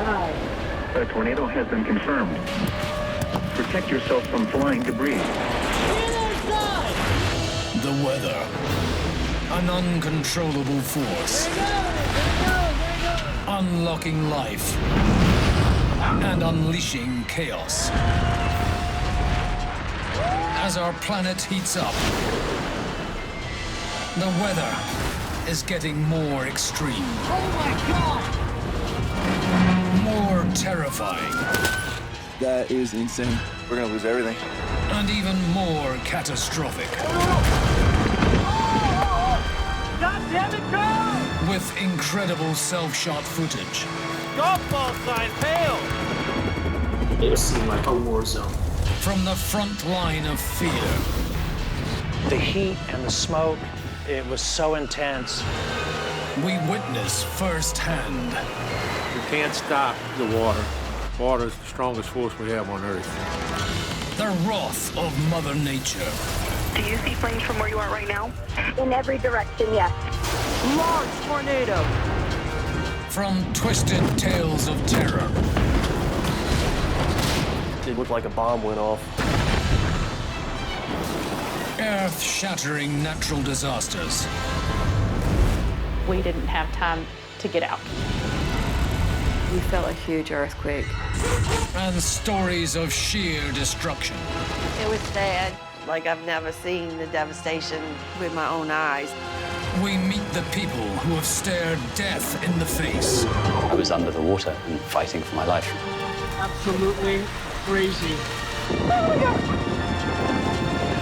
A tornado has been confirmed. Protect yourself from flying debris. The weather. An uncontrollable force. Unlocking life. And unleashing chaos. As our planet heats up, the weather is getting more extreme. Oh my God! More terrifying. That is insane. We're gonna lose everything. And even more catastrophic. God damn it, go! With incredible self-shot footage. Golf ball sign failed! It seemed like a war zone. From the front line of fear. The heat and the smoke, it was so intense. We witness firsthand. We can't stop the water. Water is the strongest force we have on Earth. The wrath of Mother Nature. Do you see flames from where you are right now? In every direction, yes. Large tornado! From twisted tales of terror. It looked like a bomb went off. Earth-shattering natural disasters. We didn't have time to get out. We felt a huge earthquake. And stories of sheer destruction. It was sad. Like I've never seen the devastation with my own eyes. We meet the people who have stared death in the face. I was under the water and fighting for my life. Absolutely crazy. Oh my God!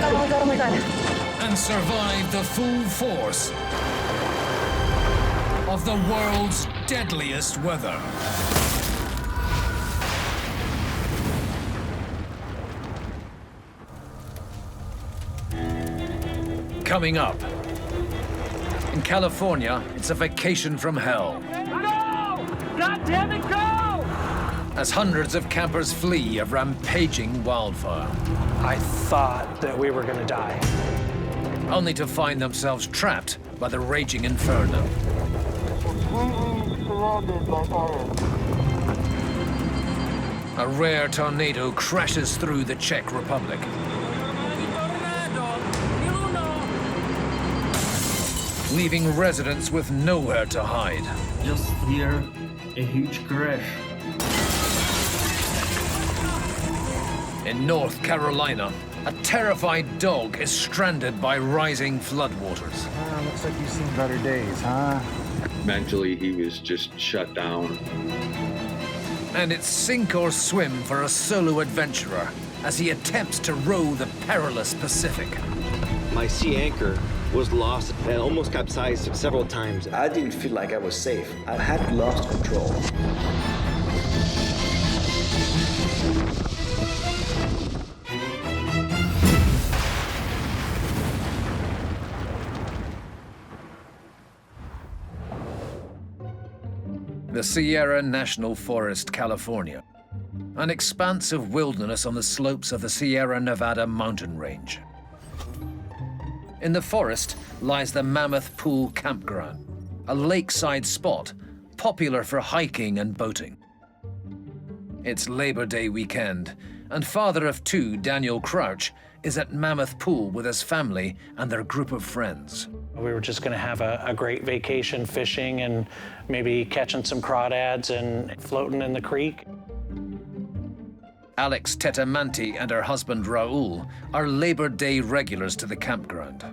Oh my God, oh my God. And survive the full force of the world's deadliest weather. Coming up. In California, it's a vacation from hell. Go! God damn it, go! As hundreds of campers flee a rampaging wildfire. I thought that we were gonna die. Only to find themselves trapped by the raging inferno. A rare tornado crashes through the Czech Republic. Leaving residents with nowhere to hide. Just here, a huge crash. In North Carolina, a terrified dog is stranded by rising floodwaters. Looks like you've seen better days, huh? Mentally, he was just shut down. And it's sink or swim for a solo adventurer as he attempts to row the perilous Pacific. My sea anchor was lost and almost capsized several times. I didn't feel like I was safe. I had lost control. The Sierra National Forest, California. An expanse of wilderness on the slopes of the Sierra Nevada mountain range. In the forest lies the Mammoth Pool campground, a lakeside spot popular for hiking and boating. It's Labor Day weekend, and father of two, Daniel Crouch, is at Mammoth Pool with his family and their group of friends. We were just gonna have a great vacation fishing and maybe catching some crawdads and floating in the creek. Alex Tetamanti and her husband Raul are Labor Day regulars to the campground.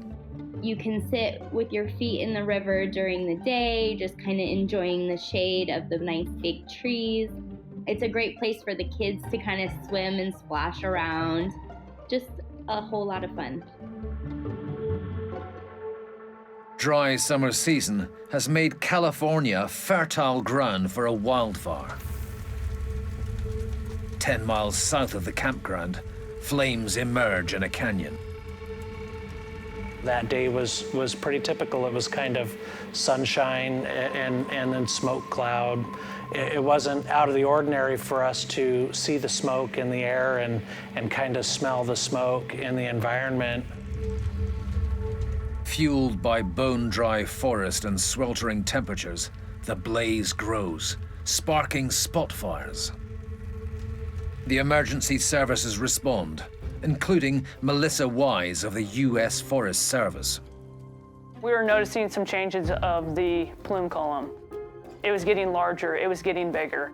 You can sit with your feet in the river during the day, just kind of enjoying the shade of the nice big trees. It's a great place for the kids to kind of swim and splash around. Just a whole lot of fun. Dry summer season has made California fertile ground for a wildfire. 10 miles south of the campground, flames emerge in a canyon. That day was pretty typical. It was kind of sunshine and then smoke cloud. It wasn't out of the ordinary for us to see the smoke in the air and kind of smell the smoke in the environment. Fueled by bone-dry forest and sweltering temperatures, the blaze grows, sparking spot fires. The emergency services respond, including Melissa Wise of the U.S. Forest Service. We were noticing some changes of the plume column. It was getting larger, it was getting bigger.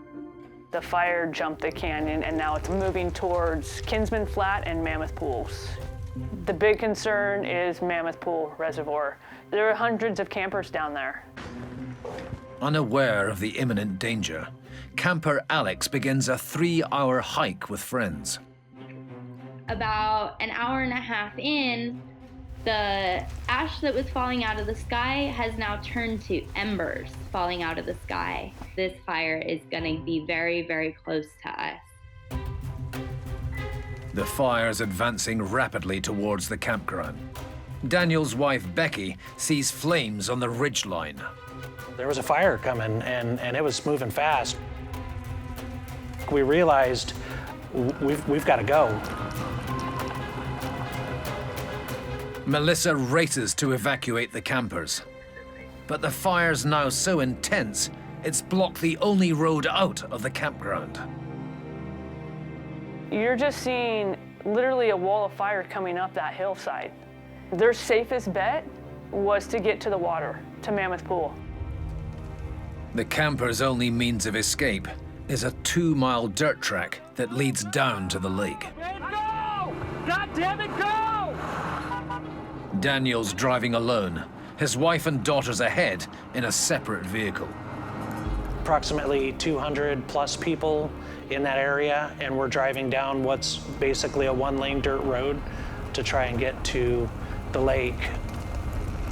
The fire jumped the canyon, and now it's moving towards Kinsman Flat and Mammoth Pools. The big concern is Mammoth Pool Reservoir. There are hundreds of campers down there. Unaware of the imminent danger, camper Alex begins a 3-hour hike with friends. About an hour and a half in, the ash that was falling out of the sky has now turned to embers falling out of the sky. This fire is going to be very, very close to us. The fire's advancing rapidly towards the campground. Daniel's wife, Becky, sees flames on the ridgeline. There was a fire coming, and it was moving fast. We realized we've got to go. Melissa races to evacuate the campers. But the fire's now so intense, it's blocked the only road out of the campground. You're just seeing literally a wall of fire coming up that hillside. Their safest bet was to get to the water, to Mammoth Pool. The campers' only means of escape is a 2-mile dirt track that leads down to the lake. Go! God damn it, go! Daniel's driving alone, his wife and daughters ahead in a separate vehicle. Approximately 200 plus people in that area, and we're driving down what's basically a 1-lane dirt road to try and get to the lake.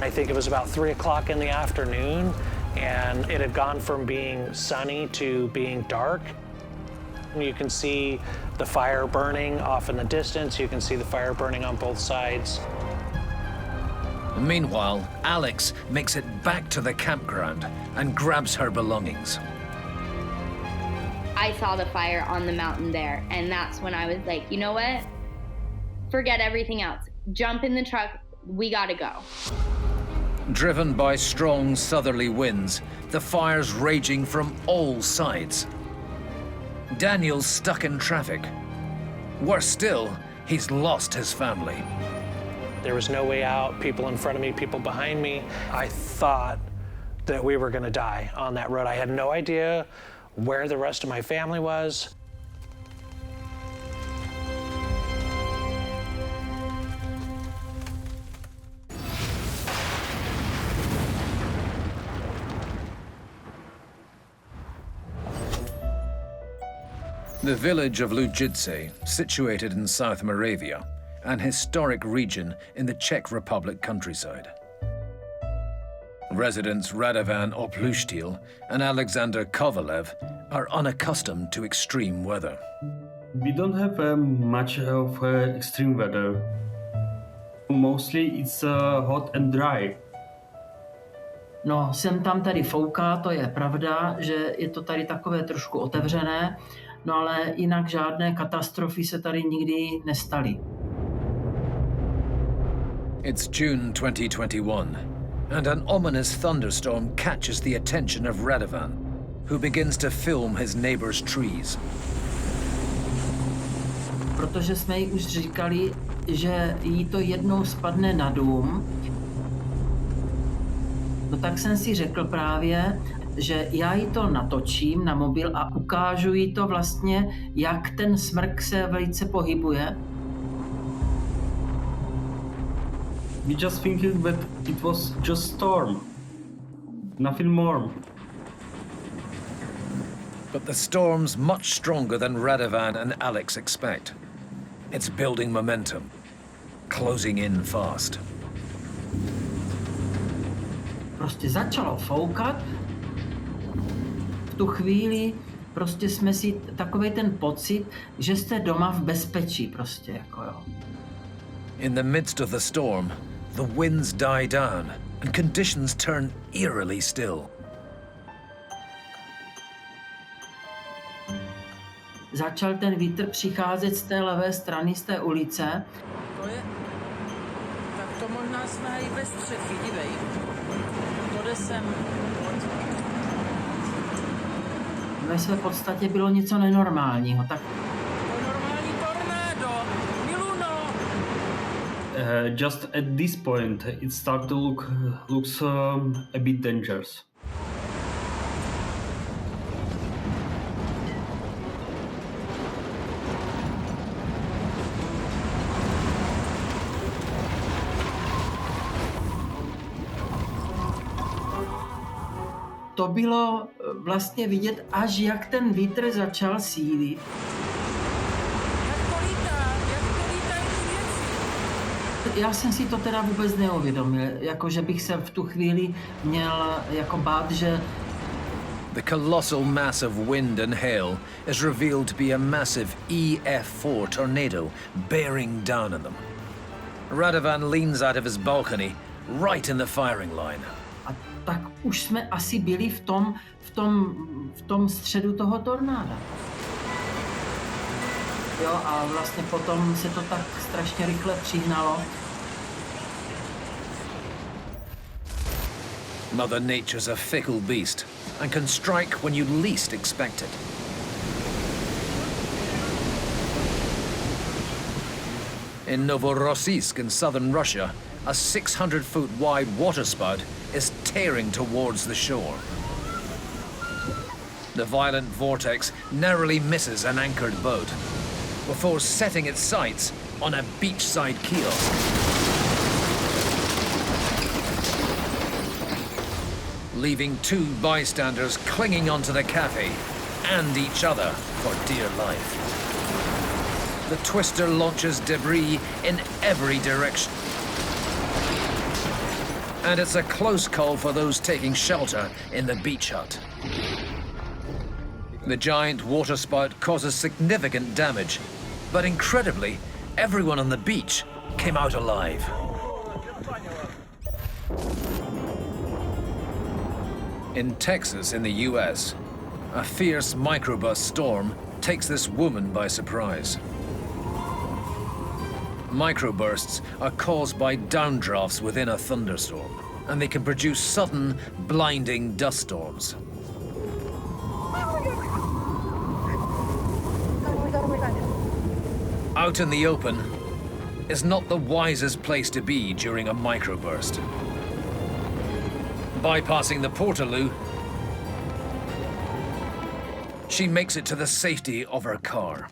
I think it was about 3 o'clock in the afternoon, and it had gone from being sunny to being dark. You can see the fire burning off in the distance. You can see the fire burning on both sides. Meanwhile, Alex makes it back to the campground and grabs her belongings. I saw the fire on the mountain there, and that's when I was like, you know what? Forget everything else. Jump in the truck. We gotta go. Driven by strong southerly winds, the fire's raging from all sides. Daniel's stuck in traffic. Worse still, he's lost his family. There was no way out, people in front of me, people behind me. I thought that we were gonna die on that road. I had no idea where the rest of my family was. The village of Lužice, situated in South Moravia, an historic region in the Czech Republic countryside. Residents Radovan Opluštil and Alexander Kovalev are unaccustomed to extreme weather. We don't have much of extreme weather. Mostly it's hot and dry. No, sem tam tady fouká, to je pravda, že je to tady takové trošku otevřené, no ale jinak žádné katastrofy se tady nikdy nestaly. It's June 2021, and an ominous thunderstorm catches the attention of Radovan, who begins to film his neighbor's trees. Protože jsme jí už říkali, že jí to jednou spadne na dům, no tak jsem si řekl právě, že já jí to natočím na mobil a ukážu jí to vlastně, jak ten smrk se velice pohybuje. We just thinking that it was just storm, nothing more. But the storm's much stronger than Radovan and Alex expect. It's building momentum, closing in fast. Prostě začalo foukat. V tu chvíli prostě jsme si takovej ten pocit, že jste doma v bezpečí prostě, jako jo. In the midst of the storm, the winds die down and conditions turn eerily still. Začal ten vítr přicházet z té levé strany, z té ulice. To je... Tak to možná jsme i ve střechy, dívej. To jde sem. ve své podstatě bylo něco nenormálního. Tak just at this point, it started to looks a bit dangerous. To bylo vlastně vidět, až jak ten vítr začal sílit. Já jsem si to teda vůbec neuvědomil, jako že bych se v tu chvíli měl jako bát, že The colossal mass of wind and hail is revealed to be a massive EF4 tornado bearing down on them. Radovan leans out of his balcony, right in the firing line. A tak už jsme asi byli v tom středu toho tornáda. Jo, a vlastně potom se to tak strašně rychle přihnalo. Mother Nature's a fickle beast and can strike when you least expect it. In Novorossiysk in southern Russia, a 600-foot wide waterspout is tearing towards the shore. The violent vortex narrowly misses an anchored boat before setting its sights on a beachside kiosk. Leaving two bystanders clinging onto the cafe and each other for dear life. The twister launches debris in every direction. And it's a close call for those taking shelter in the beach hut. The giant waterspout causes significant damage, but incredibly, everyone on the beach came out alive. In Texas, in the US, a fierce microbus storm takes this woman by surprise. Microbursts are caused by downdrafts within a thunderstorm, and they can produce sudden, blinding dust storms. Out in the open is not the wisest place to be during a microburst. Bypassing the portaloo, she makes it to the safety of her car.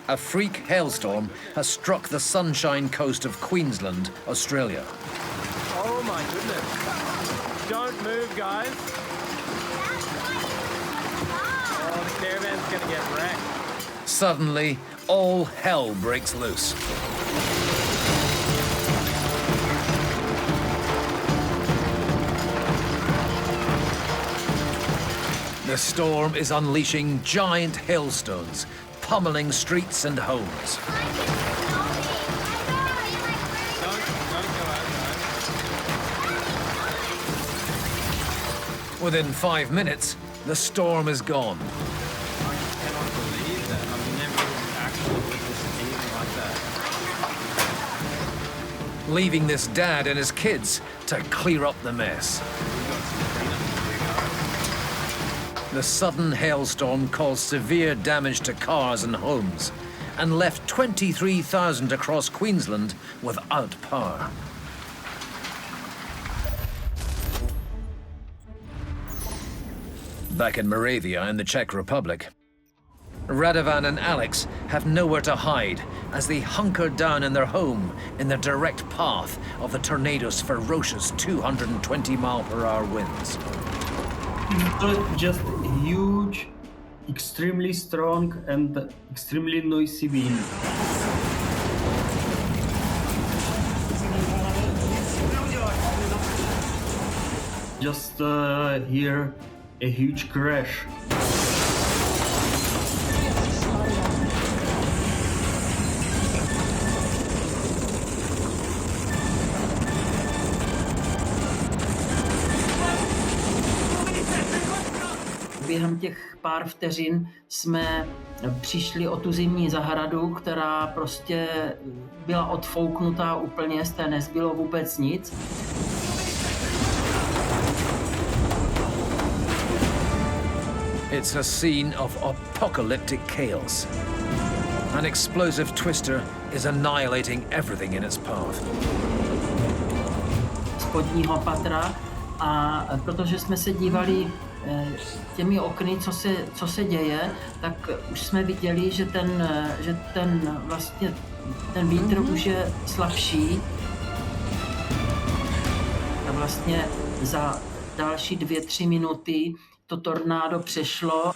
A freak hailstorm has struck the Sunshine Coast of Queensland, Australia. Oh my goodness. Don't move, guys. Oh, the caravan's gonna get wrecked. Suddenly, all hell breaks loose. The storm is unleashing giant hailstones, pummeling streets and homes. Within 5 minutes, the storm is gone. I cannot believe that. I've never actually witnessed anything like that. Leaving this dad and his kids to clear up the mess. The sudden hailstorm caused severe damage to cars and homes and left 23,000 across Queensland without power. Back in Moravia in the Czech Republic, Radovan and Alex have nowhere to hide as they hunker down in their home in the direct path of the tornado's ferocious 220-mile-per-hour winds. Just huge, extremely strong and extremely noisy wind. Just hear a huge crash. Během těch pár vteřin jsme přišli o tu zimní zahradu, která prostě byla odfouknutá úplně, z té nezbylo vůbec nic. It's a scene of apocalyptic chaos. An explosive twister is annihilating everything in its path. Spodního patra a protože jsme se dívali těmi okny, co se děje, tak už jsme viděli, že ten vítr už je slabší. A vlastně za další 2-3 minuty to tornádo přešlo.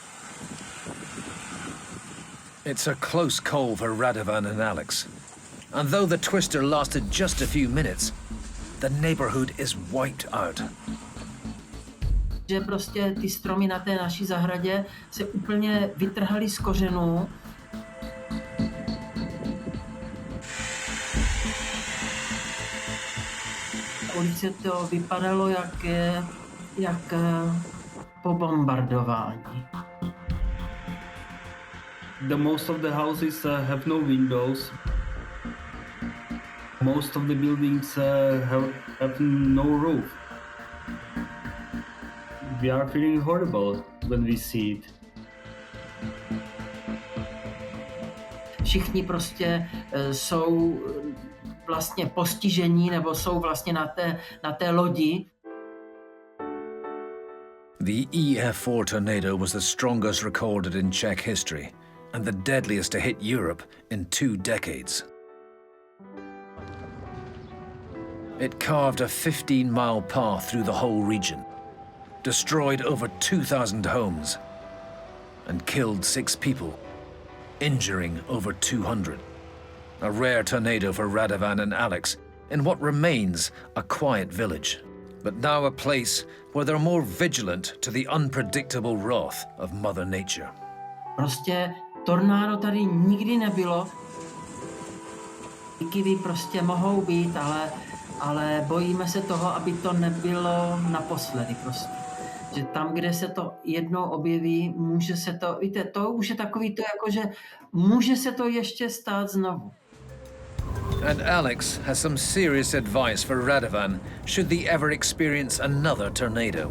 It's a close call for Radovan and Alex. And though the twister lasted just a few minutes, the neighborhood is wiped out. Že prostě ty stromy na té naší zahradě se úplně vytrhaly z kořenů. Ulice to vypadalo jak po bombardování. The most of the houses have no windows. Most of the buildings have no roof. We are feeling horrible when we see it. Všichni prostě jsou vlastně postižení nebo jsou vlastně na té lodi. The EF4 tornado was the strongest recorded in Czech history and the deadliest to hit Europe in 2 decades. It carved a 15-mile path through the whole region, destroyed over 2,000 homes, and killed 6 people, injuring over 200. A rare tornado for Radovan and Alex in what remains a quiet village, but now a place where they're more vigilant to the unpredictable wrath of Mother Nature. Prostě tornádo tady nikdy nebylo. Kivy prostě mohou být, ale bojíme se toho, aby to nebylo naposledy prostě. Že tam, kde se to jednou objeví, může se to, víte, to už je takový to, jako že může se to ještě stát znovu. And Alex has some serious advice for Radovan should they ever experience another tornado.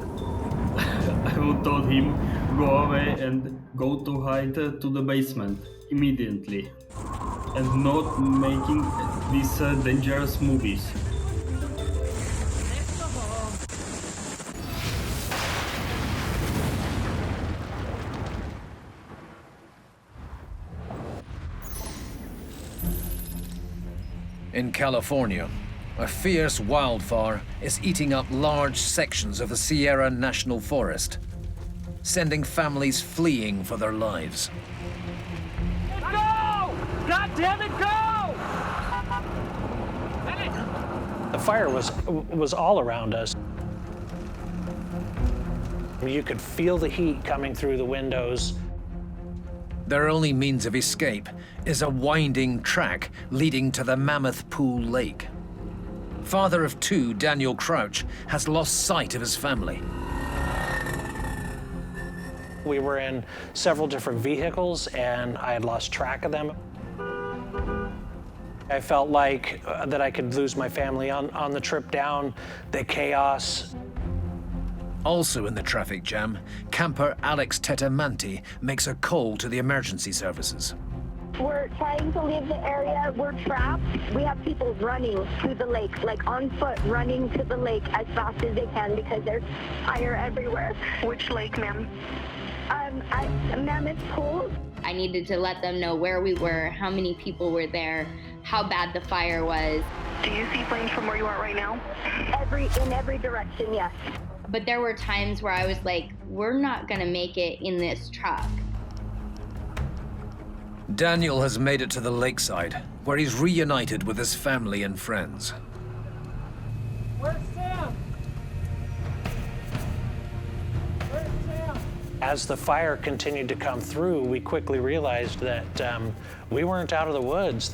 I would tell him go away and go to hide to the basement immediately and not making these dangerous movies. In California, a fierce wildfire is eating up large sections of the Sierra National Forest, sending families fleeing for their lives. Go! God damn it, go! The fire was all around us. You could feel the heat coming through the windows. Their only means of escape is a winding track leading to the Mammoth Pool lake. Father of 2, Daniel Crouch, has lost sight of his family. We were in several different vehicles and I had lost track of them. I felt like that I could lose my family on the trip down, the chaos. Also in the traffic jam, camper Alex Tetamanti makes a call to the emergency services. We're trying to leave the area. We're trapped. We have people running to the lake, like on foot, running to the lake as fast as they can because there's fire everywhere. Which lake, ma'am? At Mammoth Pool. I needed to let them know where we were, how many people were there, how bad the fire was. Do you see flames from where you are right now? In every direction, yes. But there were times where I was like, we're not gonna make it in this truck. Daniel has made it to the lakeside, where he's reunited with his family and friends. Where's Sam? Where's Sam? As the fire continued to come through, we quickly realized that we weren't out of the woods.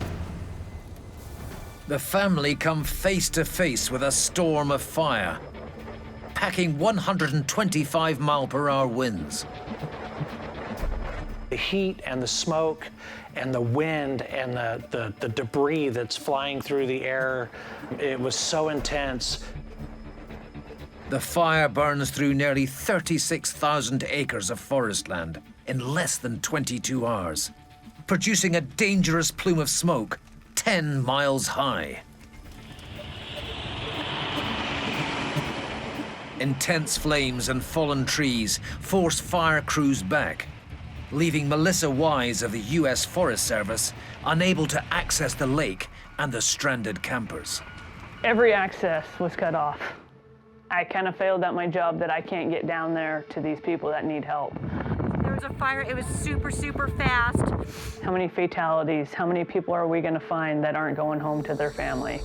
The family come face to face with a storm of fire, packing 125-mile-per-hour winds. The heat and the smoke and the wind and the debris that's flying through the air, it was so intense. The fire burns through nearly 36,000 acres of forest land in less than 22 hours, producing a dangerous plume of smoke 10 miles high. Intense flames and fallen trees force fire crews back, leaving Melissa Wise of the US Forest Service unable to access the lake and the stranded campers. Every access was cut off. I kind of failed at my job that I can't get down there to these people that need help. There was a fire, it was super, super fast. How many fatalities, how many people are we gonna find that aren't going home to their family?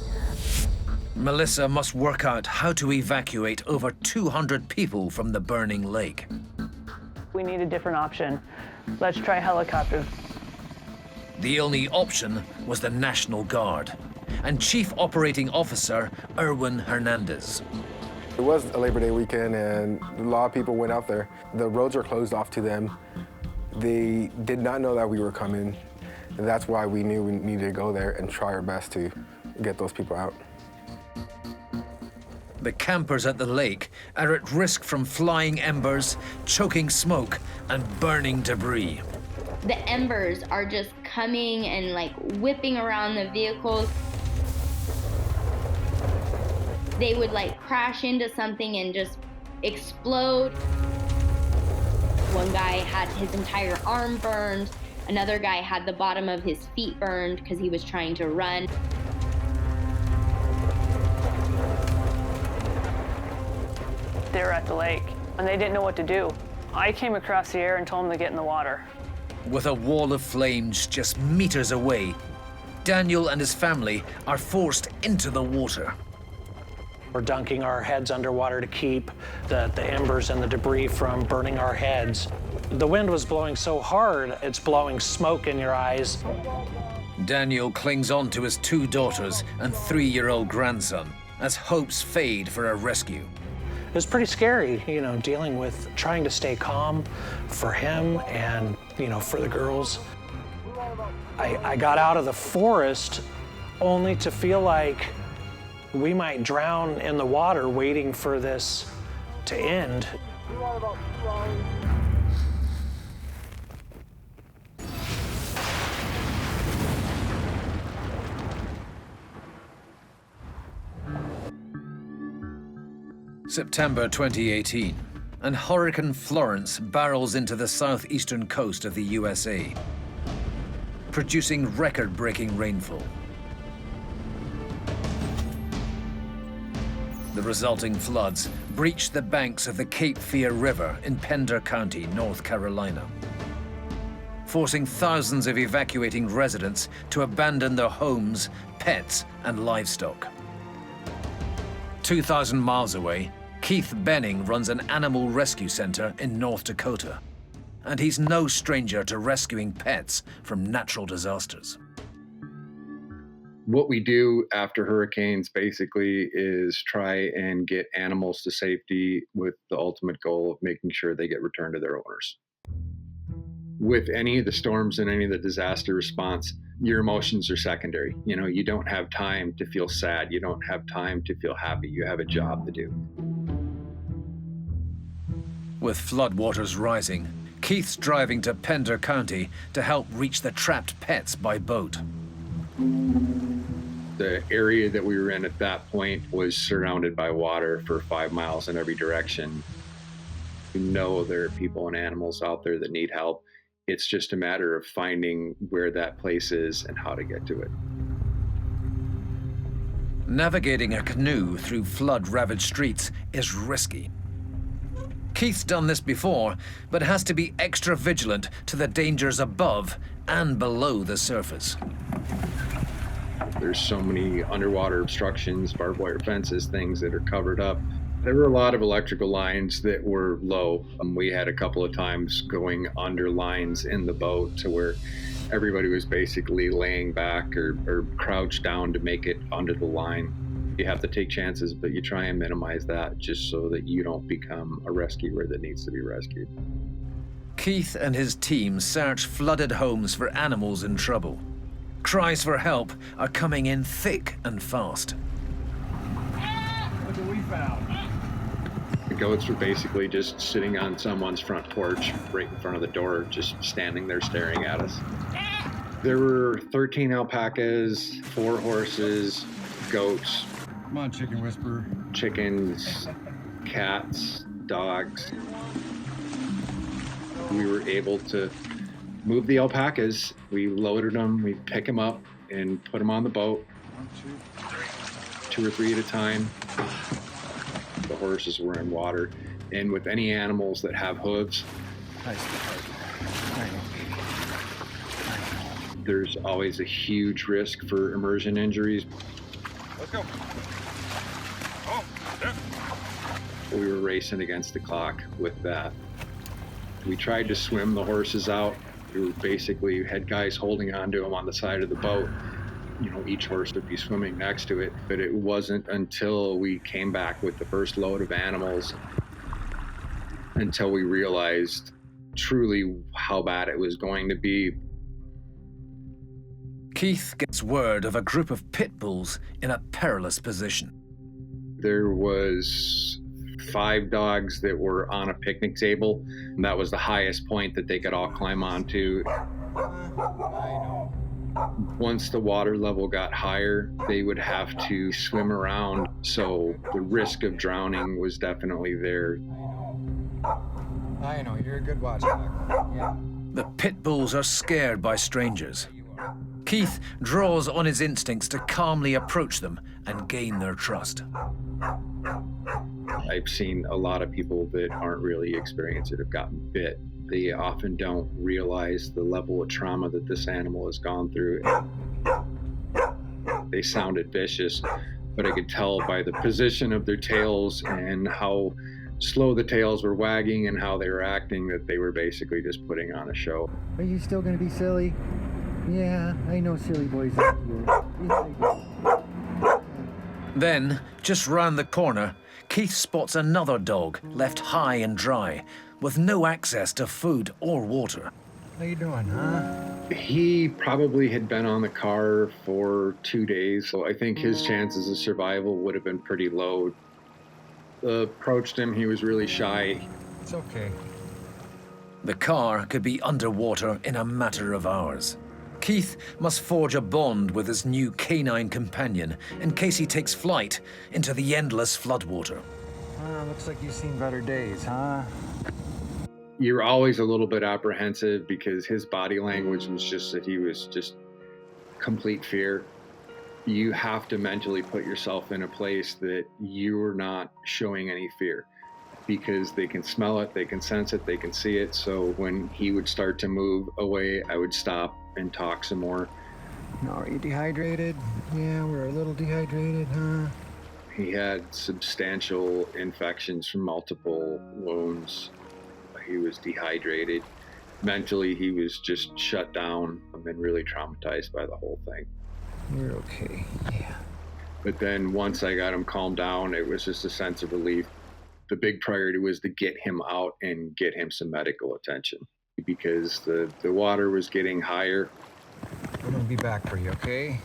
Melissa must work out how to evacuate over 200 people from the burning lake. We need a different option. Let's try helicopters. The only option was the National Guard and Chief Operating Officer Erwin Hernandez. It was a Labor Day weekend and a lot of people went out there. The roads were closed off to them. They did not know that we were coming. And that's why we knew we needed to go there and try our best to get those people out. The campers at the lake are at risk from flying embers, choking smoke, and burning debris. The embers are just coming and like whipping around the vehicles. They would like crash into something and just explode. One guy had his entire arm burned. Another guy had the bottom of his feet burned because he was trying to run. They were at the lake and they didn't know what to do. I came across the air and told them to get in the water. With a wall of flames just meters away, Daniel and his family are forced into the water. We're dunking our heads underwater to keep the embers and the debris from burning our heads. The wind was blowing so hard, it's blowing smoke in your eyes. Daniel clings on to his 2 daughters and 3-year-old grandson as hopes fade for a rescue. It was pretty scary, you know, dealing with trying to stay calm for him and, you know, for the girls. I got out of the forest only to feel like we might drown in the water waiting for this to end. September 2018, and Hurricane Florence barrels into the southeastern coast of the USA, producing record-breaking rainfall. The resulting floods breached the banks of the Cape Fear River in Pender County, North Carolina, forcing thousands of evacuating residents to abandon their homes, pets, and livestock. 2,000 miles away, Keith Benning runs an animal rescue center in North Dakota, and he's no stranger to rescuing pets from natural disasters. What we do after hurricanes basically is try and get animals to safety with the ultimate goal of making sure they get returned to their owners. With any of the storms and any of the disaster response, your emotions are secondary. You know, you don't have time to feel sad. You don't have time to feel happy. You have a job to do. With floodwaters rising, Keith's driving to Pender County to help reach the trapped pets by boat. The area that we were in at that point was surrounded by water for 5 miles in every direction. We know there are people and animals out there that need help. It's just a matter of finding where that place is and how to get to it. Navigating a canoe through flood-ravaged streets is risky. Keith's done this before, but has to be extra vigilant to the dangers above and below the surface. There's so many underwater obstructions, barbed wire fences, things that are covered up. There were a lot of electrical lines that were low. We had a couple of times going under lines in the boat to where everybody was basically laying back or crouched down to make it under the line. You have to take chances, but you try and minimize that just so that you don't become a rescuer that needs to be rescued. Keith and his team search flooded homes for animals in trouble. Cries for help are coming in thick and fast. Look what we found. goats were basically just sitting on someone's front porch right in front of the door, just standing there staring at us. There were 13 alpacas, 4 horses, goats. Come on, chicken whisperer. Chickens, cats, dogs. We were able to move the alpacas. We loaded them, we pick them up and put them on the boat. 2 or 3 at a time. The horses were in water. And with any animals that have hooves, there's always a huge risk for immersion injuries. Let's go. Oh, yeah. We were racing against the clock with that. We tried to swim the horses out. We were basically had guys holding onto them on the side of the boat. You know, each horse would be swimming next to it, but it wasn't until we came back with the first load of animals until we realized truly how bad it was going to be. Keith gets word of a group of pit bulls in a perilous position. There was 5 dogs that were on a picnic table, and that was the highest point that they could all climb onto. Once the water level got higher, they would have to swim around, so the risk of drowning was definitely there. I know, you're a good watchdog. Yeah. The pit bulls are scared by strangers. Keith draws on his instincts to calmly approach them and gain their trust. I've seen a lot of people that aren't really experienced it have gotten bit. They often don't realize the level of trauma that this animal has gone through. They sounded vicious, but I could tell by the position of their tails and how slow the tails were wagging and how they were acting that they were basically just putting on a show. Are you still gonna be silly? Yeah, I know silly boys like you. Yes, I do. Then, just round the corner, Keith spots another dog left high and dry, with no access to food or water. How you doing, huh? He probably had been on the car for 2 days, so I think his chances of survival would have been pretty low. Approached him, he was really shy. It's okay. The car could be underwater in a matter of hours. Keith must forge a bond with his new canine companion in case he takes flight into the endless floodwater. Looks like you've seen better days, huh? You're always a little bit apprehensive because his body language was just that he was just complete fear. You have to mentally put yourself in a place that you're not showing any fear because they can smell it, they can sense it, they can see it. So when he would start to move away, I would stop and talk some more. Are you dehydrated? Yeah, we're a little dehydrated, huh? He had substantial infections from multiple wounds. He was dehydrated. Mentally, he was just shut down and really traumatized by the whole thing. You're okay, yeah. But then once I got him calmed down, it was just a sense of relief. The big priority was to get him out and get him some medical attention because the water was getting higher. I'm gonna be back for you, okay?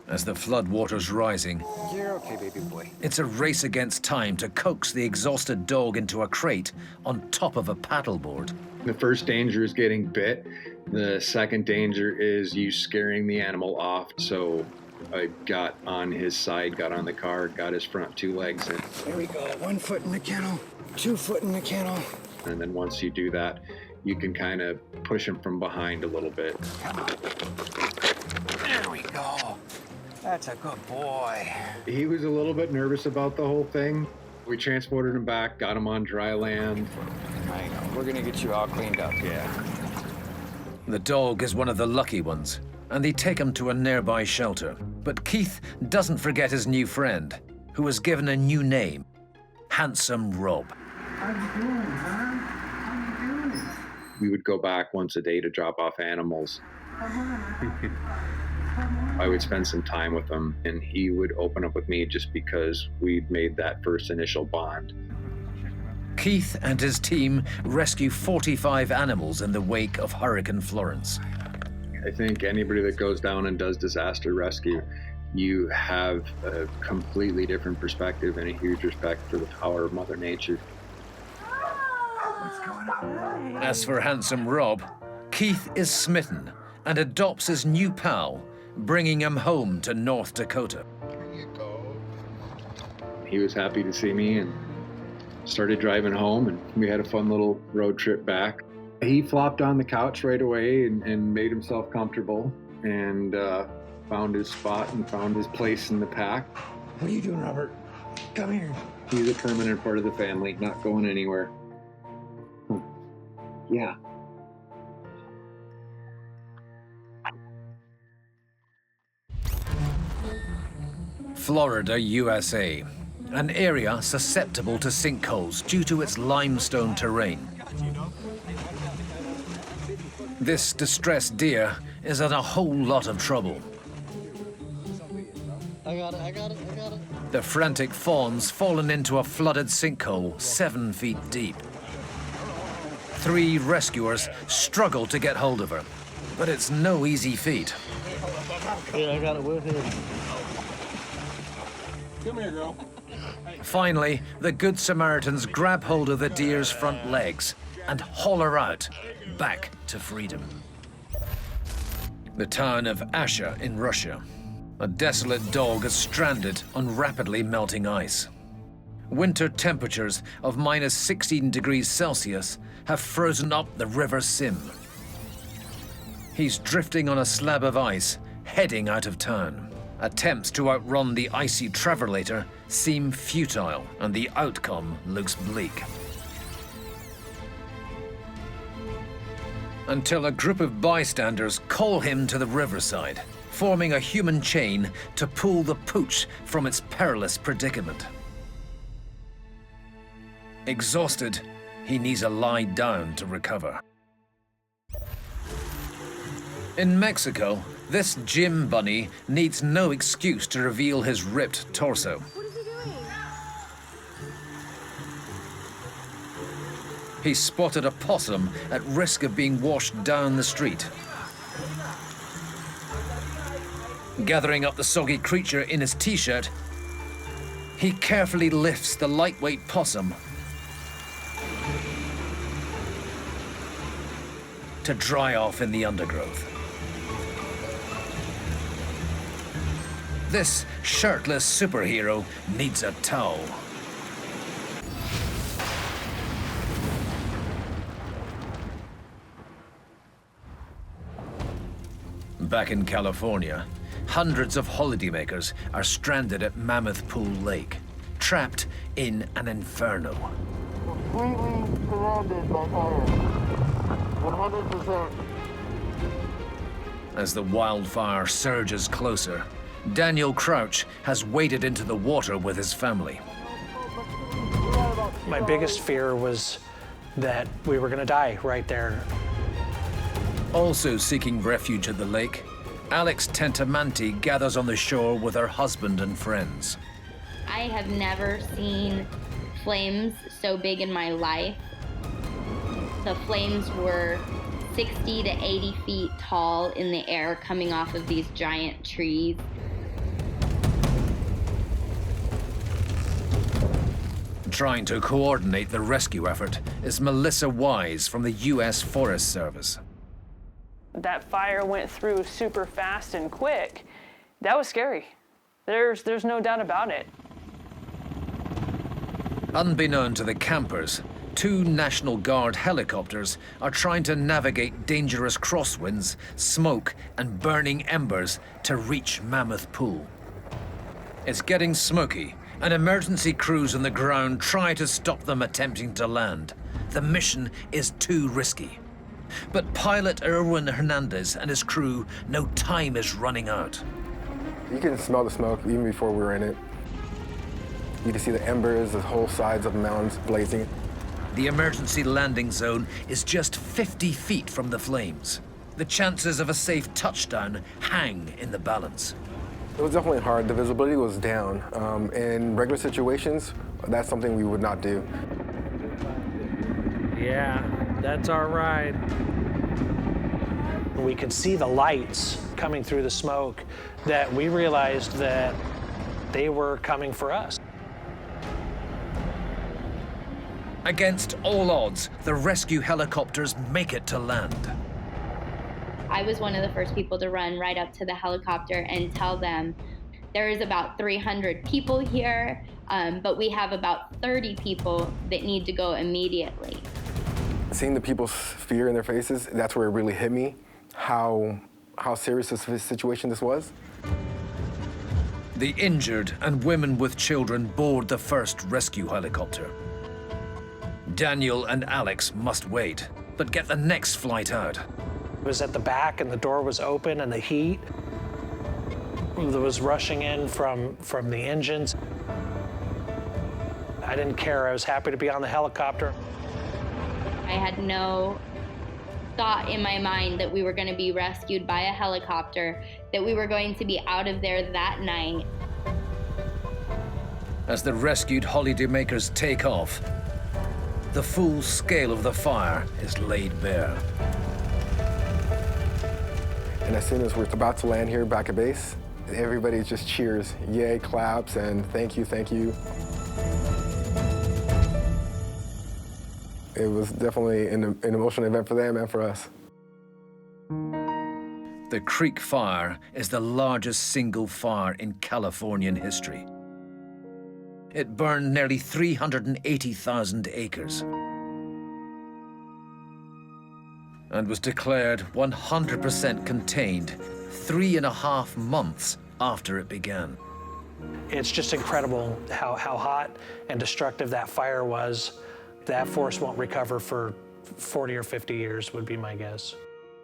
As the floodwater's rising, You're okay, baby boy. it's a race against time to coax the exhausted dog into a crate on top of a paddleboard. The first danger is getting bit. The second danger is you scaring the animal off. So I got on his side, got on the car, got his front 2 legs in. There we go. 1 foot in the kennel, 2 foot in the kennel. And then once you do that, you can kind of push him from behind a little bit. There we go. That's a good boy. He was a little bit nervous about the whole thing. We transported him back, got him on dry land. I know. We're gonna get you all cleaned up, yeah. The dog is one of the lucky ones, and they take him to a nearby shelter. But Keith doesn't forget his new friend, who was given a new name, Handsome Rob. How you doing, huh? How you doing? We would go back once a day to drop off animals. I would spend some time with him, and he would open up with me just because we'd made that first initial bond. Keith and his team rescue 45 animals in the wake of Hurricane Florence. I think anybody that goes down and does disaster rescue, you have a completely different perspective and a huge respect for the power of Mother Nature. As for handsome Rob, Keith is smitten and adopts his new pal, bringing him home to North Dakota. He was happy to see me and started driving home, and we had a fun little road trip back. He flopped on the couch right away and made himself comfortable and found his spot and found his place in the pack. What are you doing, Robert? Come here. He's a permanent part of the family, not going anywhere. Yeah. Florida, USA, an area susceptible to sinkholes due to its limestone terrain. This distressed deer is in a whole lot of trouble. I got it. The frantic fawn's fallen into a flooded sinkhole 7 feet deep. 3 rescuers struggle to get hold of her, but it's no easy feat. Yeah, I got it with him. Come here, girl. Finally, the Good Samaritans grab hold of the deer's front legs and haul her out, back to freedom. The town of Asha in Russia. A desolate dog is stranded on rapidly melting ice. Winter temperatures of minus 16 degrees Celsius have frozen up the River Sim. He's drifting on a slab of ice, heading out of town. Attempts to outrun the icy travelator seem futile, and the outcome looks bleak. Until a group of bystanders call him to the riverside, forming a human chain to pull the pooch from its perilous predicament. Exhausted, he needs to lie down to recover. In Mexico, this gym bunny needs no excuse to reveal his ripped torso. What is he doing? He spotted a possum at risk of being washed down the street. Gathering up the soggy creature in his t-shirt, he carefully lifts the lightweight possum to dry off in the undergrowth. This shirtless superhero needs a towel. Back in California, hundreds of holidaymakers are stranded at Mammoth Pool Lake, trapped in an inferno. Completely surrounded by fire. 100%. As the wildfire surges closer, Daniel Crouch has waded into the water with his family. My biggest fear was that we were going to die right there. Also seeking refuge at the lake, Alex Tentamanti gathers on the shore with her husband and friends. I have never seen flames so big in my life. The flames were 60 to 80 feet tall in the air, coming off of these giant trees. Trying to coordinate the rescue effort is Melissa Wise from the U.S. Forest Service. That fire went through super fast and quick. That was scary. There's no doubt about it. Unbeknown to the campers, 2 National Guard helicopters are trying to navigate dangerous crosswinds, smoke, and burning embers to reach Mammoth Pool. It's getting smoky, and emergency crews on the ground try to stop them attempting to land. The mission is too risky. But pilot Erwin Hernandez and his crew know time is running out. You can smell the smoke even before we were in it. You can see the embers, the whole sides of the mountains blazing. The emergency landing zone is just 50 feet from the flames. The chances of a safe touchdown hang in the balance. It was definitely hard. The visibility was down. In regular situations, that's something we would not do. Yeah, that's our ride. We could see the lights coming through the smoke that we realized that they were coming for us. Against all odds, the rescue helicopters make it to land. I was one of the first people to run right up to the helicopter and tell them there is about 300 people here, but we have about 30 people that need to go immediately. Seeing the people's fear in their faces, that's where it really hit me, how serious this situation this was. The injured and women with children board the first rescue helicopter. Daniel and Alex must wait, but get the next flight out. It was at the back and the door was open and the heat that was rushing in from the engines. I didn't care. I was happy to be on the helicopter. I had no thought in my mind that we were going to be rescued by a helicopter, that we were going to be out of there that night. As the rescued holidaymakers take off, the full scale of the fire is laid bare. And as soon as we're about to land here back at base, everybody just cheers, yay, claps, and thank you, thank you. It was definitely an emotional event for them and for us. The Creek Fire is the largest single fire in Californian history. It burned nearly 380,000 acres and was declared 100% contained 3.5 months after it began. It's just incredible how hot and destructive that fire was. That forest won't recover for 40 or 50 years, would be my guess.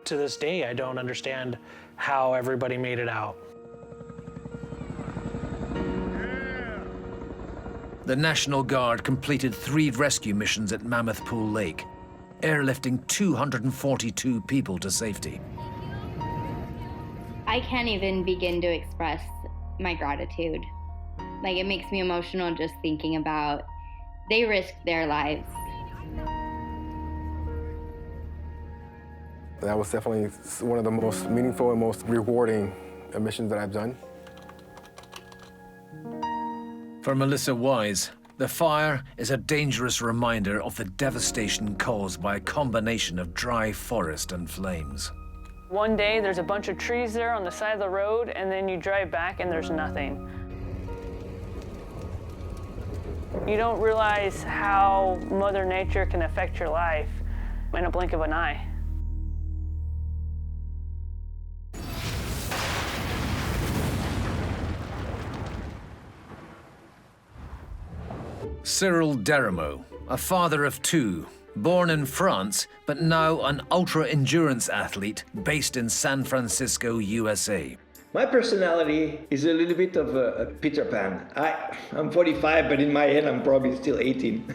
To this day, I don't understand how everybody made it out. The National Guard completed 3 rescue missions at Mammoth Pool Lake, airlifting 242 people to safety. I can't even begin to express my gratitude. Like, it makes me emotional just thinking about they risked their lives. That was definitely one of the most meaningful and most rewarding missions that I've done. For Melissa Wise, the fire is a dangerous reminder of the devastation caused by a combination of dry forest and flames. One day there's a bunch of trees there on the side of the road, and then you drive back and there's nothing. You don't realize how Mother Nature can affect your life in a blink of an eye. Cyril Derimo, a father of 2, born in France, but now an ultra-endurance athlete based in San Francisco, USA. My personality is a little bit of a Peter Pan. I'm 45, but in my head I'm probably still 18.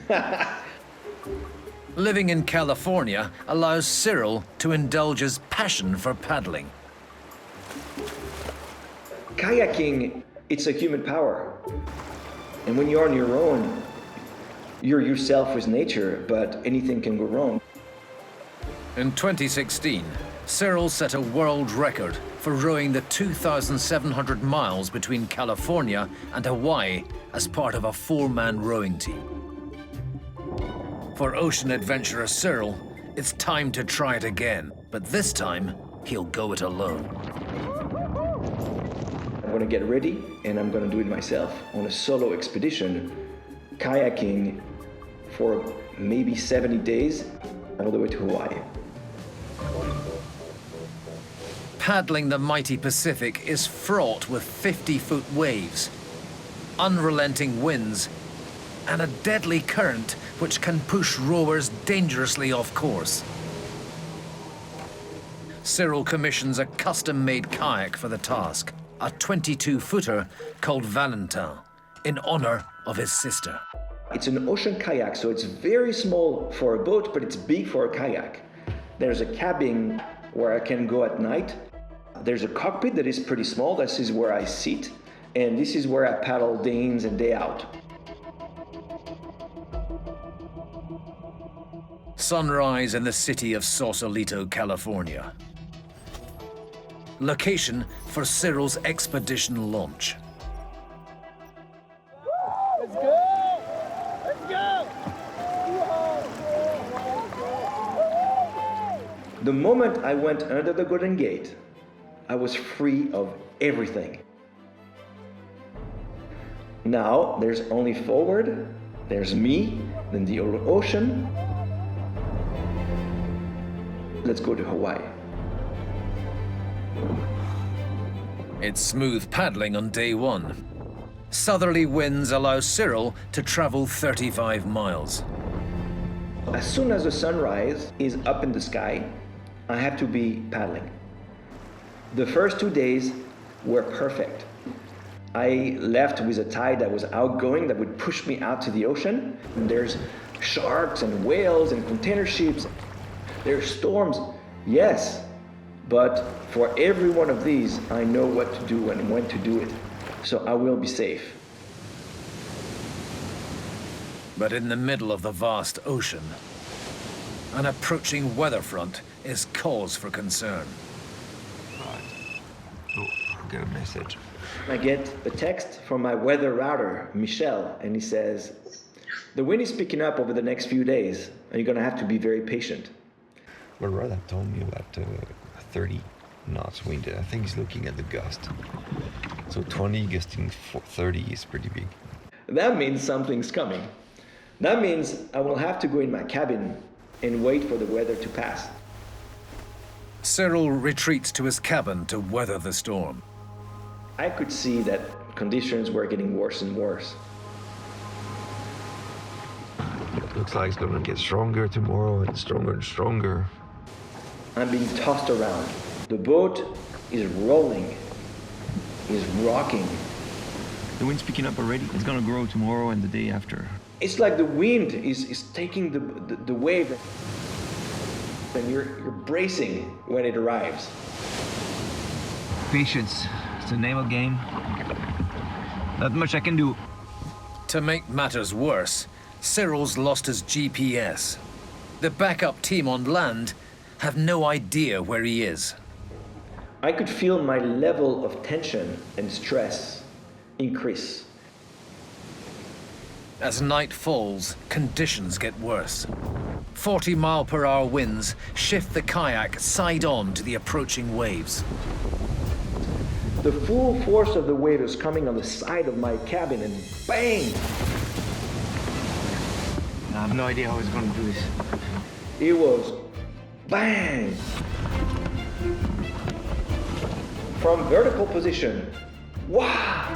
Living in California allows Cyril to indulge his passion for paddling. Kayaking, it's a human power. And when you're on your own, you're yourself with nature, but anything can go wrong. In 2016, Cyril set a world record for rowing the 2,700 miles between California and Hawaii as part of a 4-man rowing team. For ocean adventurer Cyril, it's time to try it again, but this time, he'll go it alone. I'm gonna get ready, and I'm gonna do it myself on a solo expedition, kayaking for maybe 70 days, all the way to Hawaii. Paddling the mighty Pacific is fraught with 50-foot waves, unrelenting winds, and a deadly current which can push rowers dangerously off course. Cyril commissions a custom-made kayak for the task, a 22-footer called Valentin, in honor of his sister. It's an ocean kayak, so it's very small for a boat, but it's big for a kayak. There's a cabin where I can go at night. There's a cockpit that is pretty small. This is where I sit, and this is where I paddle day in and day out. Sunrise in the city of Sausalito, California. location for Cyril's expedition launch. Let's go! Let's go! The moment I went under the Golden Gate, I was free of everything. Now there's only forward, there's me, then the ocean. Let's go to Hawaii. It's smooth paddling on day one. Southerly winds allow Cyril to travel 35 miles. As soon as the sunrise is up in the sky, I have to be paddling. The first 2 days were perfect. I left with a tide that was outgoing that would push me out to the ocean. And there's sharks and whales and container ships. There's storms, yes, but for every one of these, I know what to do and when to do it, so I will be safe. But in the middle of the vast ocean, an approaching weather front is cause for concern. Right. Oh, I got a message. I get a text from my weather router, Michel, and he says, the wind is picking up over the next few days, and you're gonna have to be very patient. Well, Rada told me about 30 knots wind. I think he's looking at the gust. So 20 gusting 30 is pretty big. That means something's coming. That means I will have to go in my cabin and wait for the weather to pass. Cyril retreats to his cabin to weather the storm. I could see that conditions were getting worse and worse. Looks like it's gonna get stronger tomorrow and stronger. I'm being tossed around. The boat is rolling, is rocking. The wind's picking up already. It's gonna grow tomorrow and the day after. It's like the wind is taking the wave, and you're bracing when it arrives. Patience. It's a naval game. Not much I can do. To make matters worse, Cyril's lost his GPS. The backup team on land have no idea where he is. I could feel my level of tension and stress increase. As night falls, conditions get worse. 40-mile-per-hour winds shift the kayak side-on to the approaching waves. The full force of the wave is coming on the side of my cabin and bang! I have no idea how he's gonna do this. It was bang! From vertical position, wow!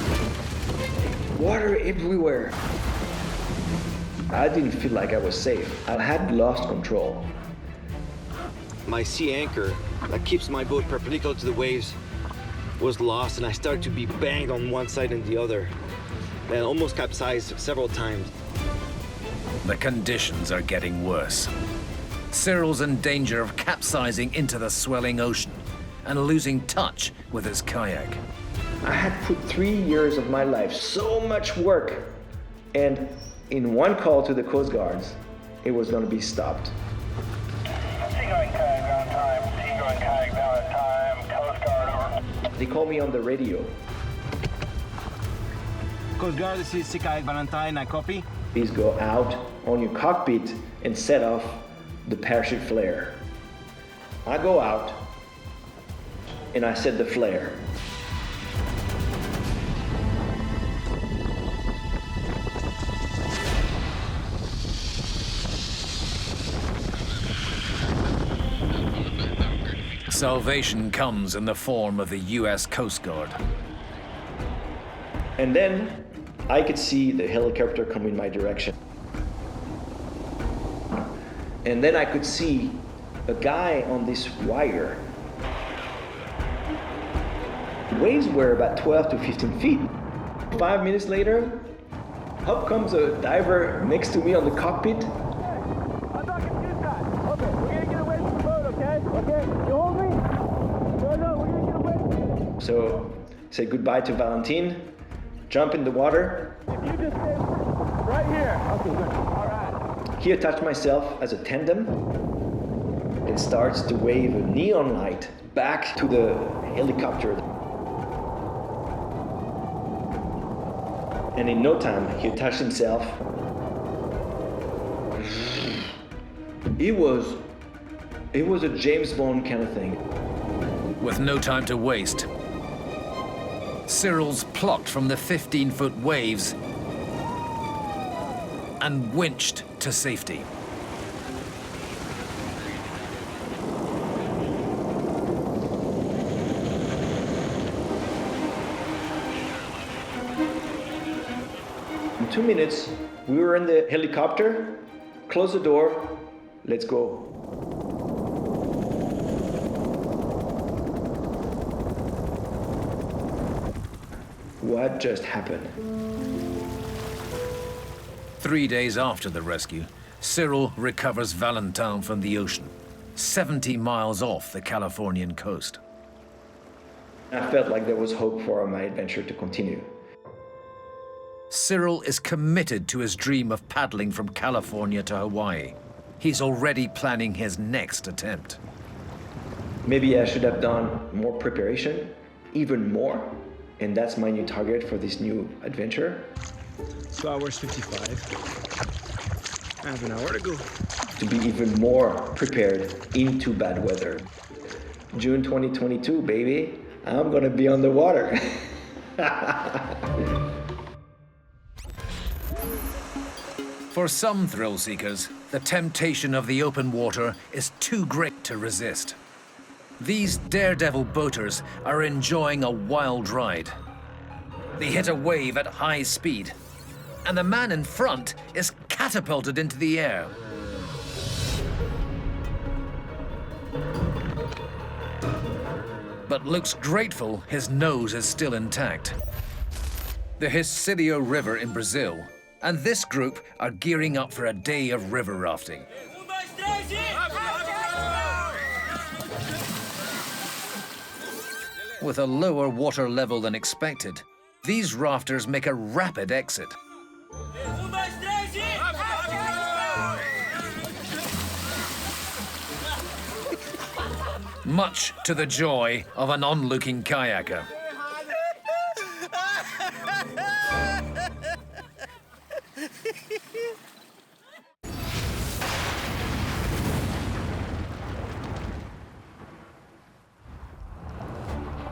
Water everywhere. I didn't feel like I was safe. I had lost control. My sea anchor that keeps my boat perpendicular to the waves was lost, and I started to be banged on one side and the other, and almost capsized several times. The conditions are getting worse. Cyril's in danger of capsizing into the swelling ocean and losing touch with his kayak. I had put 3 years of my life, so much work, and in one call to the Coast Guards, it was going to be stopped. Seagoing kayak down time, seagoing kayak down at time, Coast Guard over. They called me on the radio. Coast Guard, this is Sea Kayak Valentine, I copy. Please go out on your cockpit and set off the parachute flare. I go out and I set the flare. Salvation comes in the form of the US Coast Guard. And then I could see the helicopter come in my direction. And then I could see a guy on this wire. Waves were about 12 to 15 feet. 5 minutes later, up comes a diver next to me on the cockpit. I'm talking to you guys. Okay, we're gonna get away from the boat, okay? Okay, you hold me? No, we're gonna get away. So, say goodbye to Valentine, jump in the water. If you just stay right here. Okay, good. All right. Here, touch myself as a tandem. and starts to wave a neon light back to the helicopter. And in no time, he attached himself. It was a James Bond kind of thing. With no time to waste, Cyril's plucked from the 15-foot waves and winched to safety. In 2 minutes, we were in the helicopter. Close the door. Let's go. What just happened? 3 days after the rescue, Cyril recovers Valentin from the ocean, 70 miles off the Californian coast. I felt like there was hope for my adventure to continue. Cyril is committed to his dream of paddling from California to Hawaii. He's already planning his next attempt. Maybe I should have done more preparation, even more. And that's my new target for this new adventure. 2 hours 55. I have an hour to go. To be even more prepared into bad weather. June 2022, baby. I'm gonna be on the water. For some thrill seekers, the temptation of the open water is too great to resist. These daredevil boaters are enjoying a wild ride. They hit a wave at high speed, and the man in front is catapulted into the air. But looks grateful his nose is still intact. The Recife River in Brazil, and this group are gearing up for a day of river rafting. With a lower water level than expected, these rafters make a rapid exit. Much to the joy of an onlooking kayaker.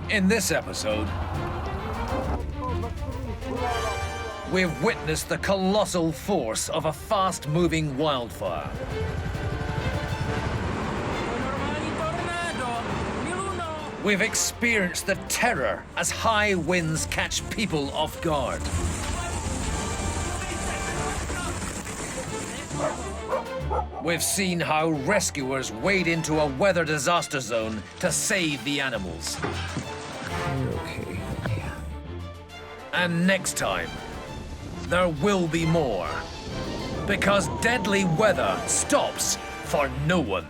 In this episode, we've witnessed the colossal force of a fast-moving wildfire. We've experienced the terror as high winds catch people off guard. We've seen how rescuers wade into a weather disaster zone to save the animals. You're okay. Yeah. And next time, there will be more. Because deadly weather stops for no one.